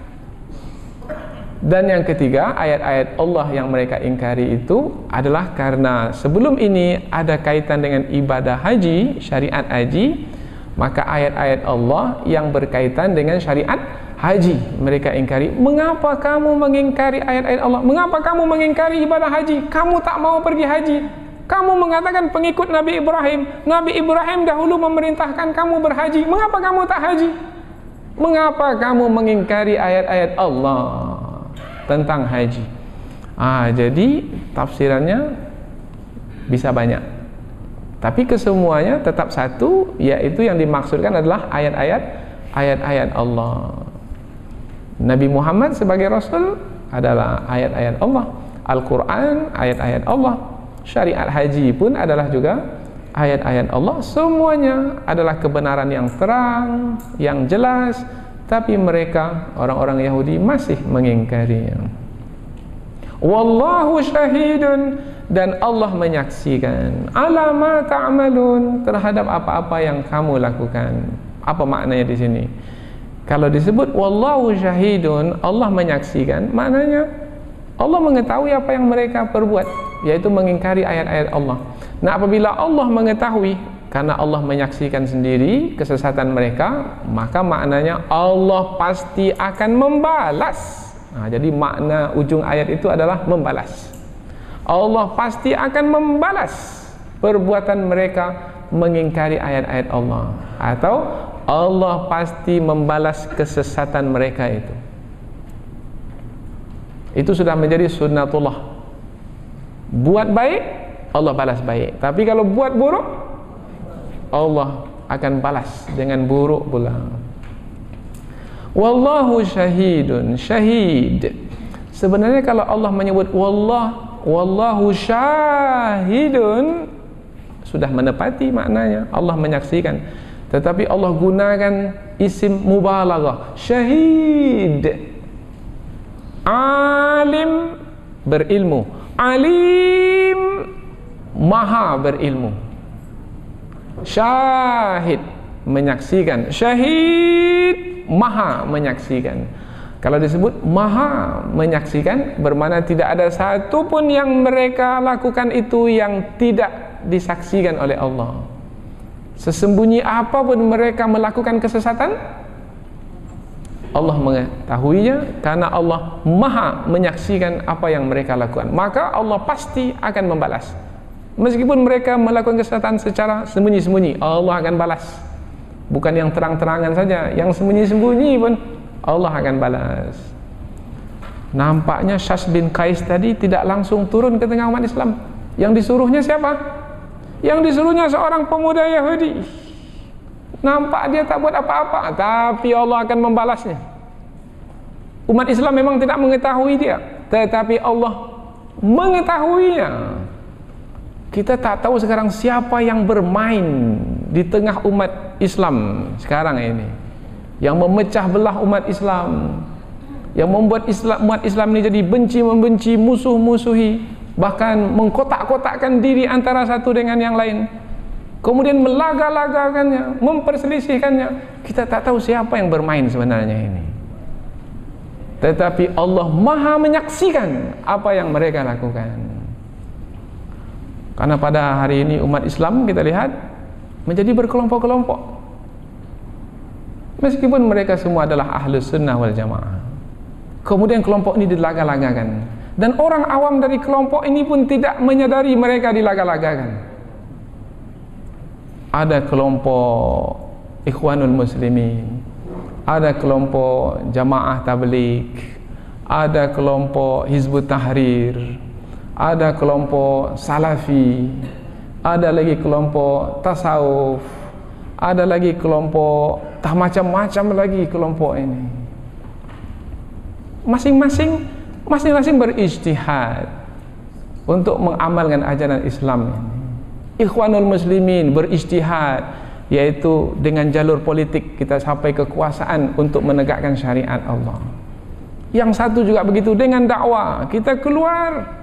Dan yang ketiga, ayat-ayat Allah yang mereka ingkari itu adalah karena sebelum ini ada kaitan dengan ibadah haji, syariat haji, maka ayat-ayat Allah yang berkaitan dengan syariat haji mereka ingkari. Mengapa kamu mengingkari ayat-ayat Allah? Mengapa kamu mengingkari ibadah haji? Kamu tak mau pergi haji. Kamu mengatakan pengikut Nabi Ibrahim. Nabi Ibrahim dahulu memerintahkan kamu berhaji. Mengapa kamu tak haji? Mengapa kamu mengingkari ayat-ayat Allah tentang haji? Jadi tafsirannya bisa banyak, tapi kesemuanya tetap satu, yaitu yang dimaksudkan adalah ayat-ayat Allah. Nabi Muhammad sebagai Rasul adalah ayat-ayat Allah. Al-Quran ayat-ayat Allah. Syariat haji pun adalah juga ayat-ayat Allah semuanya adalah kebenaran yang terang, yang jelas, tapi mereka orang-orang Yahudi masih mengingkarinya. Wallahu syahidun, dan Allah menyaksikan ala ma ta'malun, terhadap apa-apa yang kamu lakukan. Apa maknanya di sini? Kalau disebut wallahu syahidun, Allah menyaksikan, maknanya Allah mengetahui apa yang mereka perbuat, yaitu mengingkari ayat-ayat Allah. Nah, apabila Allah mengetahui, karena Allah menyaksikan sendiri kesesatan mereka, maka maknanya Allah pasti akan membalas. Nah, jadi makna ujung ayat itu adalah membalas. Allah pasti akan membalas perbuatan mereka mengingkari ayat-ayat Allah, atau Allah pasti membalas kesesatan mereka itu. Itu sudah menjadi sunnatullah. Buat baik, Allah balas baik. Tapi kalau buat buruk, Allah akan balas dengan buruk pula. Wallahu syahidun, syahid. Sebenarnya kalau Allah menyebut wallahu syahidun, sudah menepati maknanya, Allah menyaksikan. Tetapi Allah gunakan isim mubalaghah, syahid. Alim, berilmu. Alim, maha berilmu. Syahid, menyaksikan. Syahid, maha menyaksikan. Kalau disebut maha menyaksikan, bermakna tidak ada satu pun yang mereka lakukan itu yang tidak disaksikan oleh Allah. Sesembunyi apapun mereka melakukan kesesatan, Allah mengetahuinya, karena Allah maha menyaksikan apa yang mereka lakukan. Maka Allah pasti akan membalas. Meskipun mereka melakukan kesesatan secara sembunyi-sembunyi, Allah akan balas. Bukan yang terang-terangan saja, yang sembunyi-sembunyi pun Allah akan balas. Nampaknya Syas bin Qais tadi tidak langsung turun ke tengah umat Islam. Yang disuruhnya siapa? Yang disuruhnya seorang pemuda Yahudi. Nampak dia tak buat apa-apa, tapi Allah akan membalasnya. Umat Islam memang tidak mengetahui dia, tetapi Allah mengetahuinya. Kita tak tahu sekarang siapa yang bermain di tengah umat Islam sekarang ini, yang memecah belah umat Islam, yang membuat umat Islam ini jadi benci-membenci, musuh-musuhi, bahkan mengkotak-kotakkan diri antara satu dengan yang lain, kemudian melaga-lagakannya, memperselisihkannya. Kita tak tahu siapa yang bermain sebenarnya ini, tetapi Allah maha menyaksikan apa yang mereka lakukan. Karena pada hari ini umat Islam kita lihat menjadi berkelompok-kelompok, meskipun mereka semua adalah ahlus sunnah wal jamaah. Kemudian kelompok ini dilaga-lagakan, dan orang awam dari kelompok ini pun tidak menyadari mereka dilaga-lagakan. Ada kelompok Ikhwanul Muslimin, ada kelompok Jamaah Tabligh, ada kelompok Hizbut Tahrir, ada kelompok Salafi, ada lagi kelompok Tasawuf, ada lagi kelompok, macam-macam lagi kelompok ini. Masing-masing berijtihad untuk mengamalkan ajaran Islam ini. Ikhwanul Muslimin berijtihad, yaitu dengan jalur politik kita sampai kekuasaan untuk menegakkan syariat Allah. Yang satu juga begitu dengan dakwah, kita keluar,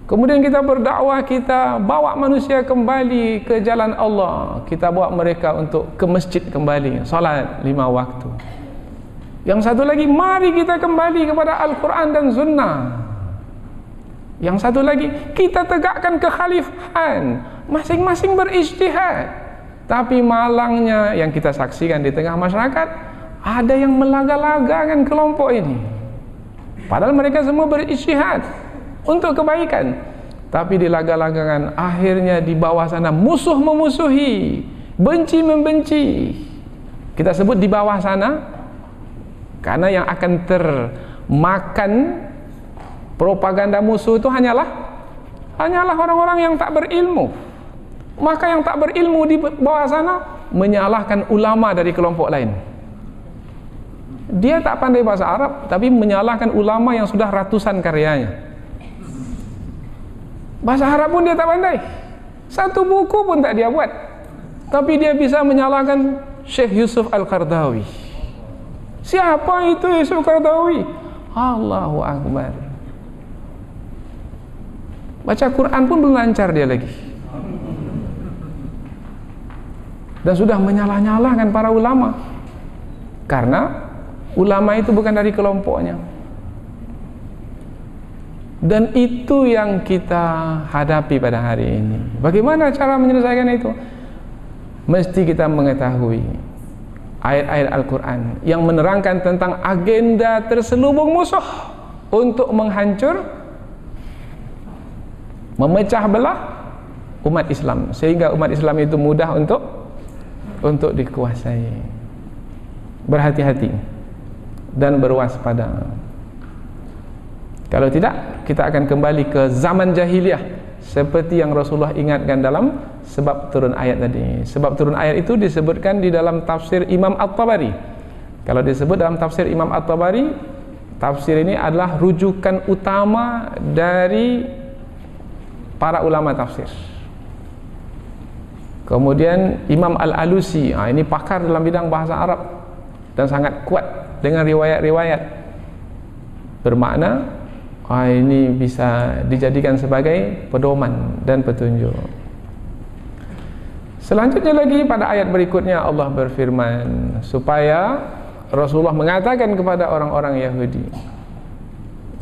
kemudian kita berdakwah, kita bawa manusia kembali ke jalan Allah, kita bawa mereka untuk ke masjid kembali, salat 5 waktu. Yang satu lagi, mari kita kembali kepada Al-Quran dan Sunnah. Yang satu lagi, kita tegakkan kekhalifahan. Masing-masing berijtihad. Tapi malangnya yang kita saksikan di tengah masyarakat, ada yang melaga-lagakan kelompok ini, padahal mereka semua berijtihad untuk kebaikan, tapi dilaga-lagakan. Akhirnya di bawah sana musuh memusuhi, benci membenci. Kita sebut di bawah sana, karena yang akan termakan propaganda musuh itu hanyalah orang-orang yang tak berilmu. Maka yang tak berilmu di bawah sana menyalahkan ulama dari kelompok lain. Dia tak pandai bahasa Arab, tapi menyalahkan ulama yang sudah ratusan karyanya. Bahasa Arab pun dia tak pandai. Satu buku pun tak dia buat. Tapi dia bisa menyalahkan Syekh Yusuf Al-Qaradawi. Siapa itu Yusuf Al-Qaradawi? Allahu Akbar. Baca Quran pun belum lancar dia lagi. Dan sudah menyalah-nyalahkan para ulama. Karena ulama itu bukan dari kelompoknya. Dan itu yang kita hadapi pada hari ini. Bagaimana cara menyelesaikan itu? Mesti kita mengetahui ayat-ayat Al-Quran yang menerangkan tentang agenda terselubung musuh untuk menghancur, memecah belah umat Islam, sehingga umat Islam itu mudah untuk dikuasai. Berhati-hati dan berwaspada. Kalau tidak, kita akan kembali ke zaman jahiliyah seperti yang Rasulullah ingatkan dalam sebab turun ayat tadi. Sebab turun ayat itu disebutkan di dalam tafsir Imam At-Tabari. Kalau disebut dalam tafsir Imam At-Tabari, tafsir ini adalah rujukan utama dari para ulama tafsir. Kemudian Imam Al-Alusi, ini pakar dalam bidang bahasa Arab dan sangat kuat dengan riwayat-riwayat, bermakna ini bisa dijadikan sebagai pedoman dan petunjuk. Selanjutnya lagi pada ayat berikutnya Allah berfirman supaya Rasulullah mengatakan kepada orang-orang Yahudi,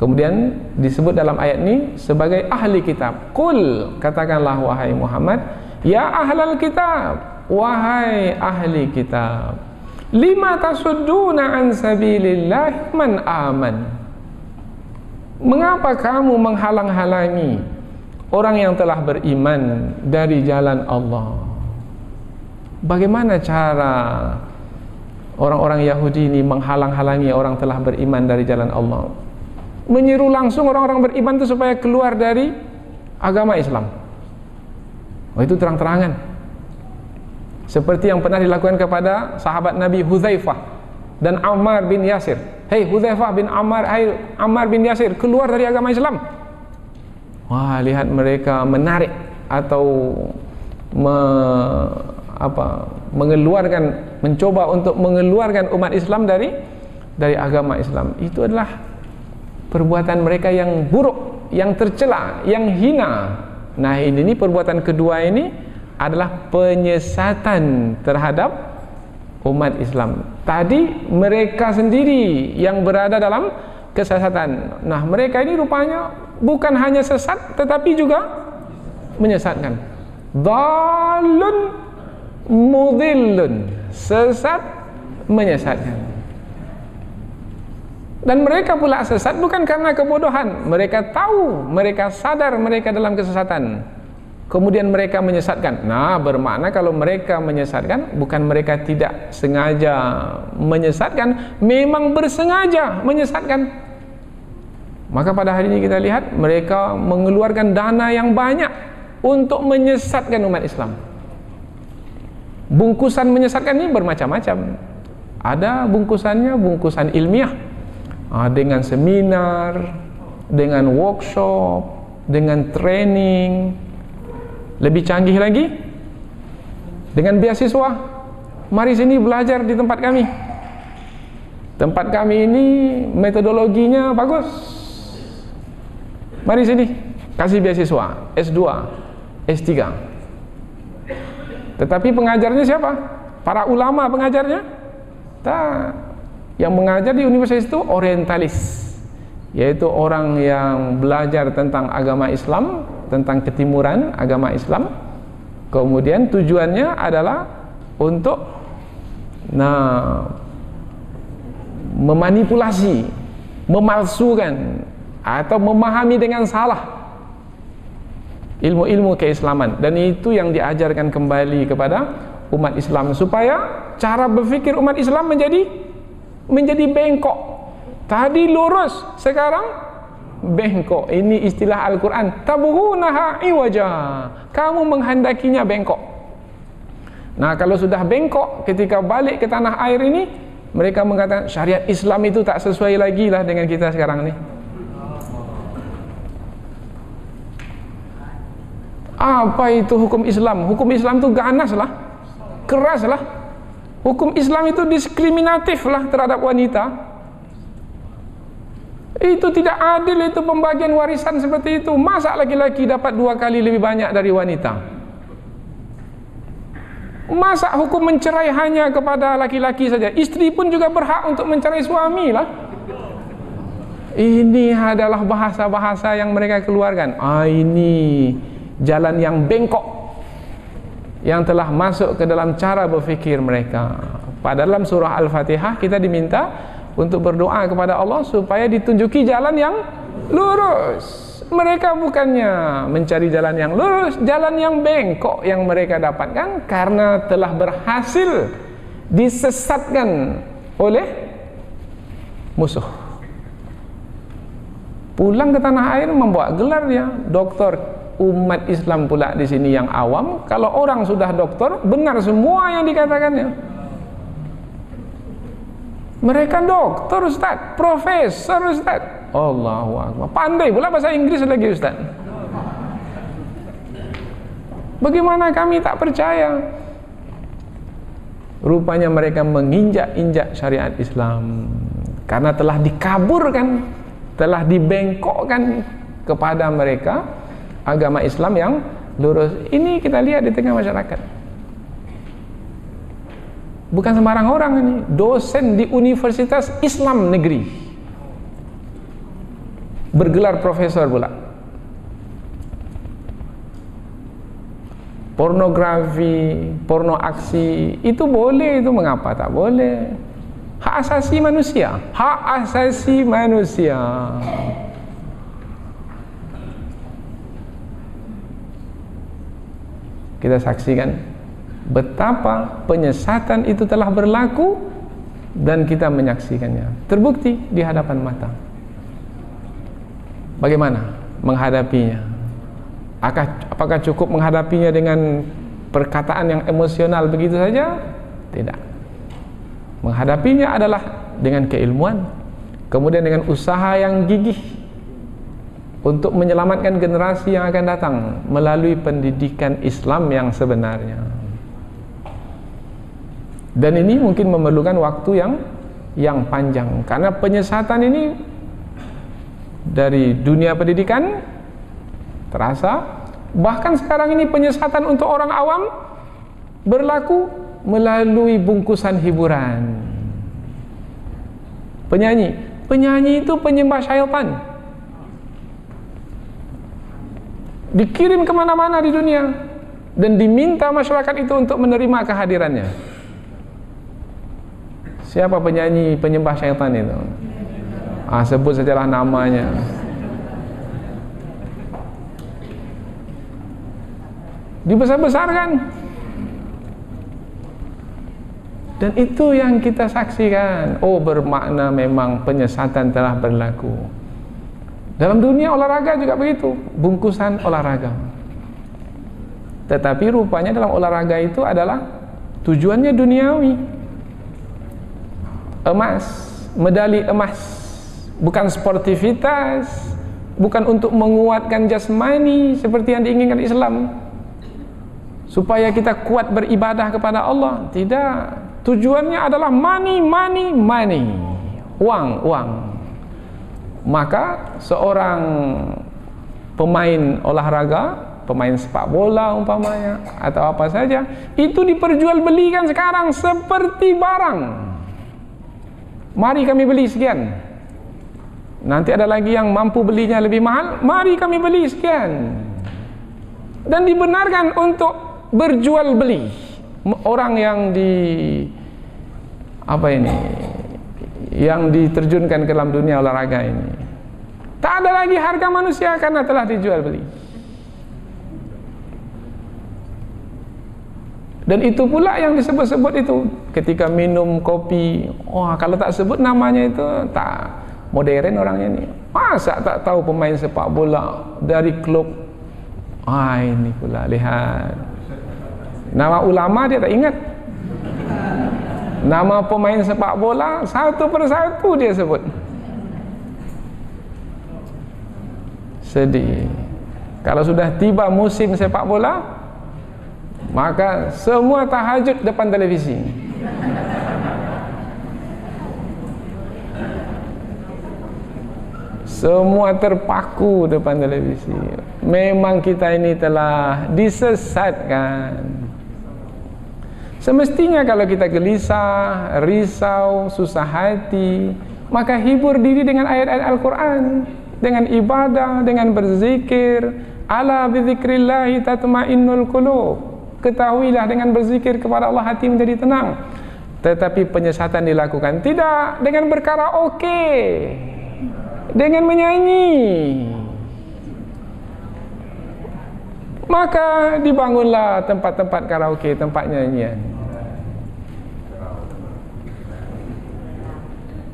kemudian disebut dalam ayat ini sebagai ahli kitab. Qul, katakanlah wahai Muhammad, ya ahlal kitab, wahai ahli kitab, lima tasudduna an sabilillah man aman. Mengapa kamu menghalang-halangi orang yang telah beriman dari jalan Allah? Bagaimana cara orang-orang Yahudi ini menghalang-halangi orang telah beriman dari jalan Allah? Menyeru langsung orang-orang beriman itu supaya keluar dari agama Islam. Itu terang-terangan. Seperti yang pernah dilakukan kepada sahabat Nabi Hudzaifah dan Ammar bin Yasir. Hei Hudzaifah bin Ammar, hai Ammar bin Yasir, keluar dari agama Islam. Wah, lihat mereka menarik atau mencoba untuk mengeluarkan umat Islam dari agama Islam. Itu adalah perbuatan mereka yang buruk, yang tercela, yang hina. Nah, ini perbuatan kedua ini adalah penyesatan terhadap umat Islam. Tadi mereka sendiri yang berada dalam kesesatan. Nah, mereka ini rupanya bukan hanya sesat tetapi juga menyesatkan. Dhalun mudhillun, sesat menyesatkan. Dan mereka pula sesat bukan karena kebodohan. Mereka tahu, mereka sadar mereka dalam kesesatan, kemudian mereka menyesatkan. Nah, bermakna kalau mereka menyesatkan, bukan mereka tidak sengaja menyesatkan, memang bersengaja menyesatkan. Maka pada hari ini kita lihat mereka mengeluarkan dana yang banyak untuk menyesatkan umat Islam. Bungkusan menyesatkan ini bermacam-macam. Ada bungkusannya bungkusan ilmiah, dengan seminar, dengan workshop, dengan training. Lebih canggih lagi, dengan beasiswa. Mari sini belajar di tempat kami. Tempat kami ini metodologinya bagus. Mari sini, kasih beasiswa S2, S3. Tetapi pengajarnya siapa? Para ulama pengajarnya? Tak. Yang mengajar di universitas itu orientalis, yaitu orang yang belajar tentang agama Islam, tentang ketimuran agama Islam. Kemudian tujuannya adalah untuk memanipulasi, memalsukan atau memahami dengan salah ilmu-ilmu keislaman. Dan itu yang diajarkan kembali kepada umat Islam supaya cara berfikir umat Islam menjadi bengkok. Tadi lurus, sekarang bengkok. Ini istilah Al-Quran, tabghunaha iwaja, kamu menghendakinya bengkok. Nah, kalau sudah bengkok, ketika balik ke tanah air ini, mereka mengatakan syariat Islam itu tak sesuai lagi lah dengan kita sekarang ini. Apa itu hukum Islam? Hukum Islam itu ganas lah, keras lah. Hukum Islam itu diskriminatif lah terhadap wanita. Itu tidak adil, itu pembagian warisan seperti itu. Masa laki-laki dapat 2 kali lebih banyak dari wanita? Masa hukum mencerai hanya kepada laki-laki saja? Istri pun juga berhak untuk mencerai suami lah. Ini adalah bahasa-bahasa yang mereka keluarkan. Ini jalan yang bengkok yang telah masuk ke dalam cara berfikir mereka. Pada dalam surah Al-Fatihah kita diminta untuk berdoa kepada Allah supaya ditunjuki jalan yang lurus. Mereka bukannya mencari jalan yang lurus, jalan yang bengkok yang mereka dapatkan karena telah berhasil disesatkan oleh musuh. Pulang ke tanah air membawa gelar dia doktor. Umat Islam pula di sini yang awam, kalau orang sudah doktor, benar semua yang dikatakannya. Mereka doktor Ustaz, profesor Ustaz. Allahu Akbar. Pandai pula bahasa Inggris lagi Ustaz. Bagaimana kami tak percaya? Rupanya mereka menginjak-injak syariat Islam karena telah dikaburkan, telah dibengkokkan kepada mereka agama Islam yang lurus. Ini kita lihat di tengah masyarakat. Bukan sembarang orang ini, dosen di Universitas Islam Negeri, bergelar profesor pula. Pornografi, porno aksi, itu boleh, itu mengapa tak boleh? Hak asasi manusia, hak asasi manusia. Kita saksikan betapa penyesatan itu telah berlaku dan kita menyaksikannya, terbukti di hadapan mata. Bagaimana menghadapinya? Apakah cukup menghadapinya dengan perkataan yang emosional begitu saja? Tidak. Menghadapinya adalah dengan keilmuan, kemudian dengan usaha yang gigih untuk menyelamatkan generasi yang akan datang melalui pendidikan Islam yang sebenarnya. Dan ini mungkin memerlukan waktu yang panjang, karena penyesatan ini dari dunia pendidikan terasa, bahkan sekarang ini penyesatan untuk orang awam berlaku melalui bungkusan hiburan. Penyanyi itu penyembah syaitan, dikirim kemana-mana di dunia dan diminta masyarakat itu untuk menerima kehadirannya. Siapa penyanyi penyembah syaitan itu? Sebut sajalah namanya. Dibesar-besarkan. Dan itu yang kita saksikan. Oh, bermakna memang penyesatan telah berlaku. Dalam dunia olahraga juga begitu, bungkusan olahraga. Tetapi rupanya dalam olahraga itu adalah tujuannya duniawi. Emas, medali emas, bukan sportivitas, bukan untuk menguatkan jasmani seperti yang diinginkan Islam, supaya kita kuat beribadah kepada Allah. Tidak, tujuannya adalah money, uang. Maka seorang pemain olahraga, pemain sepak bola umpamanya atau apa saja, itu diperjualbelikan sekarang seperti barang. Mari kami beli sekian. Nanti ada lagi yang mampu belinya lebih mahal, mari kami beli sekian. Dan dibenarkan untuk berjual beli. Orang yang yang diterjunkan ke dalam dunia olahraga ini, tak ada lagi harga manusia karena telah dijual beli. Dan itu pula yang disebut-sebut itu ketika minum kopi. Wah, kalau tak sebut namanya itu tak modern orangnya ini. Masa tak tahu pemain sepak bola dari klub? Ini pula, lihat. Nama ulama dia tak ingat. Nama pemain sepak bola satu persatu dia sebut. Sedih. Kalau sudah tiba musim sepak bola, maka semua tahajud depan televisi. Semua terpaku depan televisi. Memang kita ini telah disesatkan. Semestinya kalau kita gelisah, risau, susah hati, maka hibur diri dengan ayat-ayat Al-Quran, dengan ibadah, dengan berzikir. Ala bizikrillahi tatma'innul qulub. Ketahuilah dengan berzikir kepada Allah hati menjadi tenang. Tetapi penyesatan dilakukan tidak dengan berkaraoke, dengan menyanyi. Maka dibangunlah tempat-tempat karaoke, tempat nyanyian.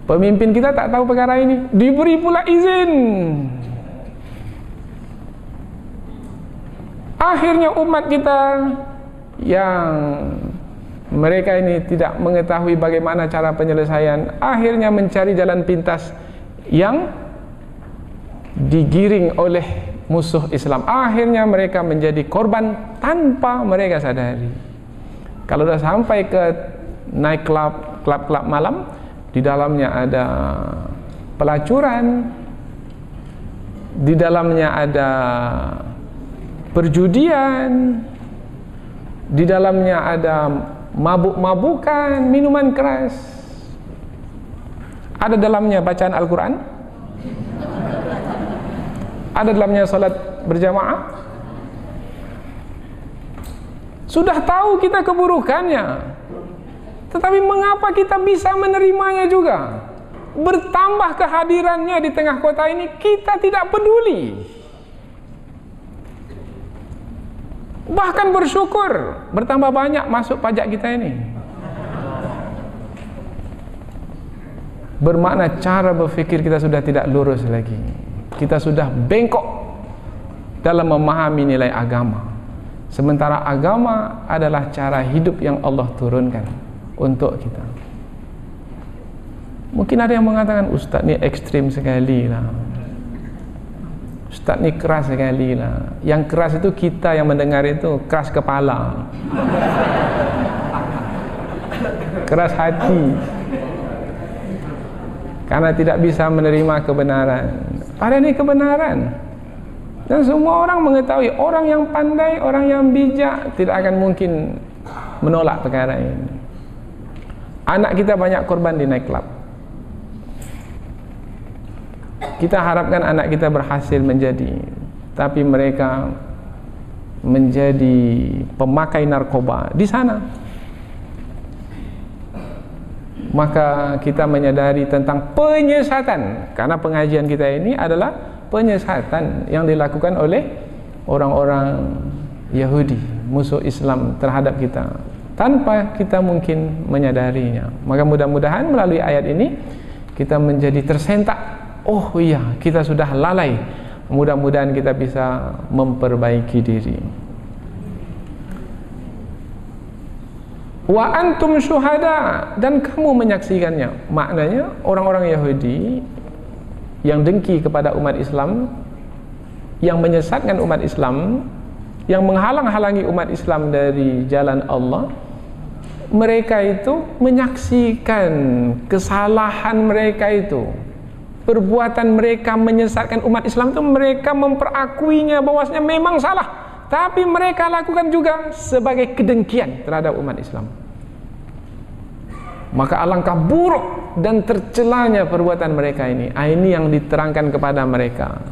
Pemimpin kita tak tahu perkara ini, diberi pula izin. Akhirnya umat kita yang mereka ini tidak mengetahui bagaimana cara penyelesaian, akhirnya mencari jalan pintas yang digiring oleh musuh Islam. Akhirnya mereka menjadi korban tanpa mereka sadari. Kalau sudah sampai ke night club, klub-klub malam, di dalamnya ada pelacuran, di dalamnya ada perjudian, di dalamnya ada mabuk-mabukan, minuman keras, ada dalamnya bacaan Al-Quran, ada dalamnya salat berjamaah. Sudah tahu kita keburukannya, tetapi mengapa kita bisa menerimanya juga? Bertambah kehadirannya di tengah kota ini, kita tidak peduli. Bahkan bersyukur bertambah banyak masuk pajak kita ini. Bermakna cara berfikir kita sudah tidak lurus lagi. Kita sudah bengkok dalam memahami nilai agama. Sementara agama adalah cara hidup yang Allah turunkan untuk kita. Mungkin ada yang mengatakan, Ustaz ni ekstrim sekali lah, Ustaz ni keras sekali lah. Yang keras itu kita yang mendengar itu keras kepala, keras hati, karena tidak bisa menerima kebenaran. Padahal ini kebenaran, dan semua orang mengetahui. Orang yang pandai, orang yang bijak tidak akan mungkin menolak perkara ini. Anak kita banyak korban di night club. Kita harapkan anak kita berhasil menjadi, tapi mereka menjadi pemakai narkoba di sana. Maka kita menyadari tentang penyesatan, karena pengajian kita ini adalah penyesatan yang dilakukan oleh orang-orang Yahudi, musuh Islam terhadap kita, tanpa kita mungkin menyadarinya. Maka mudah-mudahan melalui ayat ini kita menjadi tersentak. Oh iya, kita sudah lalai. Mudah-mudahan kita bisa memperbaiki diri. Wa antum syuhada, dan kamu menyaksikannya. Maknanya orang-orang Yahudi yang dengki kepada umat Islam, yang menyesatkan umat Islam, yang menghalang-halangi umat Islam dari jalan Allah, mereka itu menyaksikan kesalahan mereka itu, perbuatan mereka menyesatkan umat Islam itu, mereka memperakuinya bahwasanya memang salah, tapi mereka lakukan juga sebagai kedengkian terhadap umat Islam. Maka alangkah buruk dan tercelanya perbuatan mereka ini. Ini yang diterangkan kepada mereka,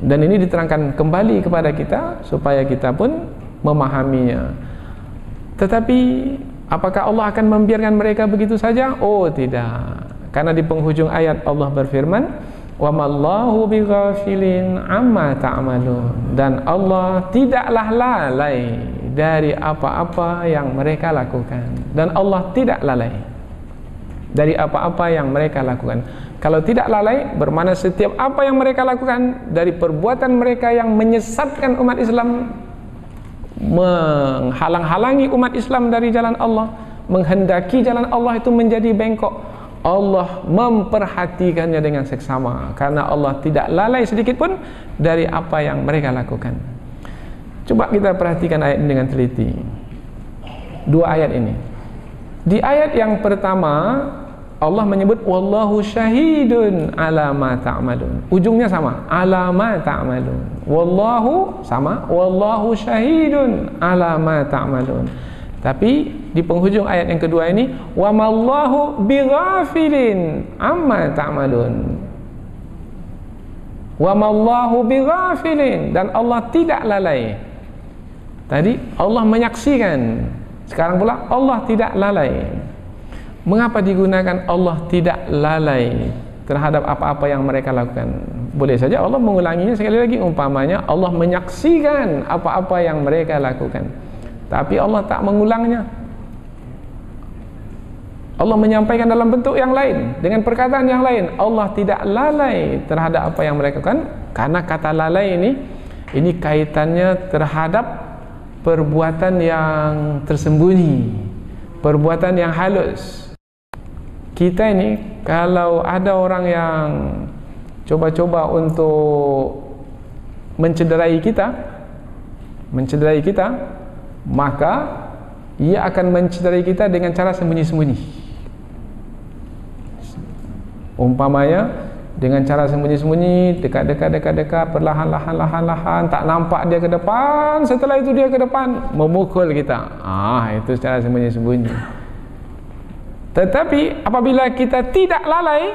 dan ini diterangkan kembali kepada kita supaya kita pun memahaminya. Tetapi apakah Allah akan membiarkan mereka begitu saja? Oh tidak. Karena di penghujung ayat Allah berfirman, wa mallahu bighafilin amma ta'malun, dan Allah tidaklah lalai dari apa-apa yang mereka lakukan, dan Allah tidak lalai dari apa-apa yang mereka lakukan. Kalau tidak lalai bermakna setiap apa yang mereka lakukan dari perbuatan mereka yang menyesatkan umat Islam, menghalang-halangi umat Islam dari jalan Allah, menghendaki jalan Allah itu menjadi bengkok, Allah memperhatikannya dengan seksama, karena Allah tidak lalai sedikit pun dari apa yang mereka lakukan. Coba kita perhatikan ayat ini dengan teliti. Dua ayat ini. Di ayat yang pertama Allah menyebut wallahu syahidun ala ma ta'malun. Ujungnya sama, ala ma ta'malun. Wallahu sama, wallahu syahidun ala ma ta'malun. Tapi di penghujung ayat yang kedua ini, wa mallahu bighafilin amma ta'malun. Wa mallahu bighafilin, dan Allah tidak lalai. Tadi Allah menyaksikan, sekarang pula Allah tidak lalai. Mengapa digunakan Allah tidak lalai terhadap apa-apa yang mereka lakukan? Boleh saja Allah mengulanginya sekali lagi, umpamanya Allah menyaksikan apa-apa yang mereka lakukan, tapi Allah tak mengulangnya. Allah menyampaikan dalam bentuk yang lain, dengan perkataan yang lain. Allah tidak lalai terhadap apa yang mereka lakukan, karena kata lalai ini kaitannya terhadap perbuatan yang tersembunyi, perbuatan yang halus. Kita ini kalau ada orang yang coba-coba untuk mencederai kita, maka ia akan mencederai kita dengan cara sembunyi-sembunyi. Umpamanya dengan cara sembunyi-sembunyi, dekat-dekat, perlahan-lahan, tak nampak dia ke depan, setelah itu dia ke depan memukul kita. Itu secara sembunyi-sembunyi. Tetapi apabila kita tidak lalai,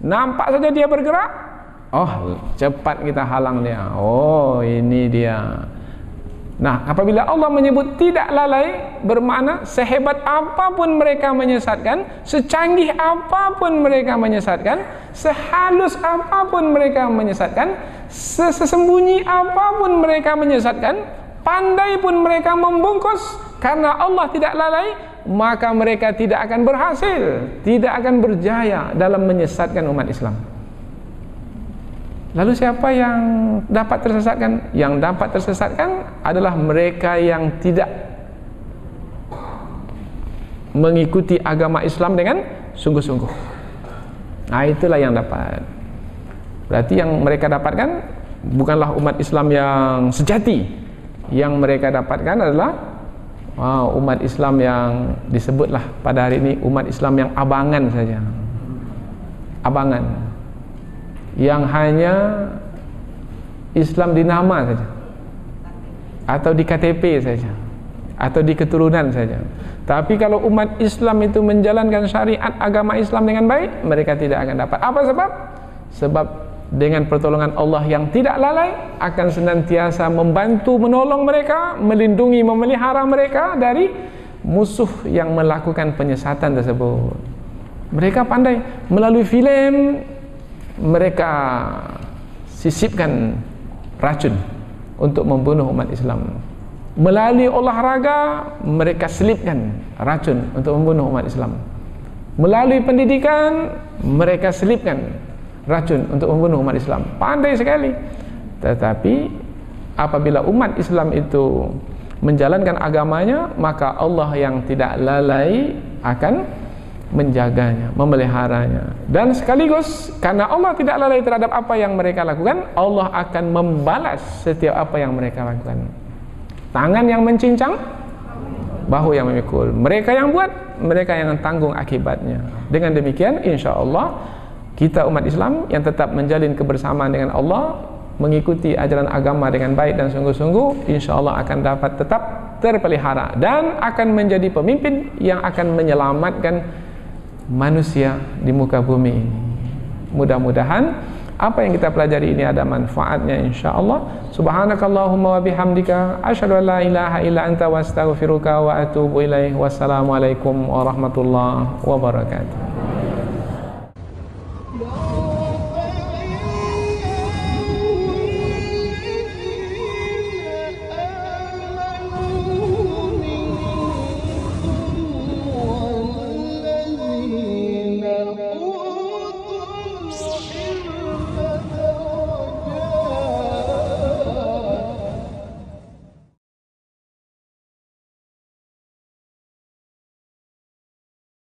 nampak saja dia bergerak, cepat kita halang dia. Ini dia. Nah, apabila Allah menyebut tidak lalai, bermakna sehebat apapun mereka menyesatkan, secanggih apapun mereka menyesatkan, sehalus apapun mereka menyesatkan, sesembunyi apapun mereka menyesatkan, pandai pun mereka membungkus, karena Allah tidak lalai, maka mereka tidak akan berhasil, tidak akan berjaya dalam menyesatkan umat Islam. Lalu siapa yang dapat tersesatkan? Yang dapat tersesatkan adalah mereka yang tidak mengikuti agama Islam dengan sungguh-sungguh. Itulah yang dapat. Berarti yang mereka dapatkan bukanlah umat Islam yang sejati. Yang mereka dapatkan adalah umat Islam yang disebutlah pada hari ini umat Islam yang abangan saja. Abangan. Yang hanya Islam di nama saja, atau di KTP saja, atau di keturunan saja. Tapi kalau umat Islam itu menjalankan syariat agama Islam dengan baik, mereka tidak akan dapat. Apa sebab? Sebab dengan pertolongan Allah yang tidak lalai akan senantiasa membantu, menolong mereka, melindungi, memelihara mereka dari musuh yang melakukan penyesatan tersebut. Mereka pandai melalui filem, mereka sisipkan racun untuk membunuh umat Islam. Melalui olahraga, mereka selipkan racun untuk membunuh umat Islam. Melalui pendidikan, mereka selipkan racun untuk membunuh umat Islam. Pandai sekali. Tetapi apabila umat Islam itu menjalankan agamanya, maka Allah yang tidak lalai akan menjaganya, memeliharanya. Dan sekaligus karena Allah tidak lalai terhadap apa yang mereka lakukan, Allah akan membalas setiap apa yang mereka lakukan. Tangan yang mencincang, bahu yang memikul. Mereka yang buat, mereka yang tanggung akibatnya. Dengan demikian, insya Allah kita umat Islam yang tetap menjalin kebersamaan dengan Allah, mengikuti ajaran agama dengan baik dan sungguh-sungguh, insya Allah akan dapat tetap terpelihara dan akan menjadi pemimpin yang akan menyelamatkan manusia di muka bumi ini. Mudah-mudahan apa yang kita pelajari ini ada manfaatnya insyaallah. Subhanakallahumma wa bihamdika asyhadu an la ilaha illa anta wa astaghfiruka wa atubu ilaik. Wassalamualaikum warahmatullahi wabarakatuh.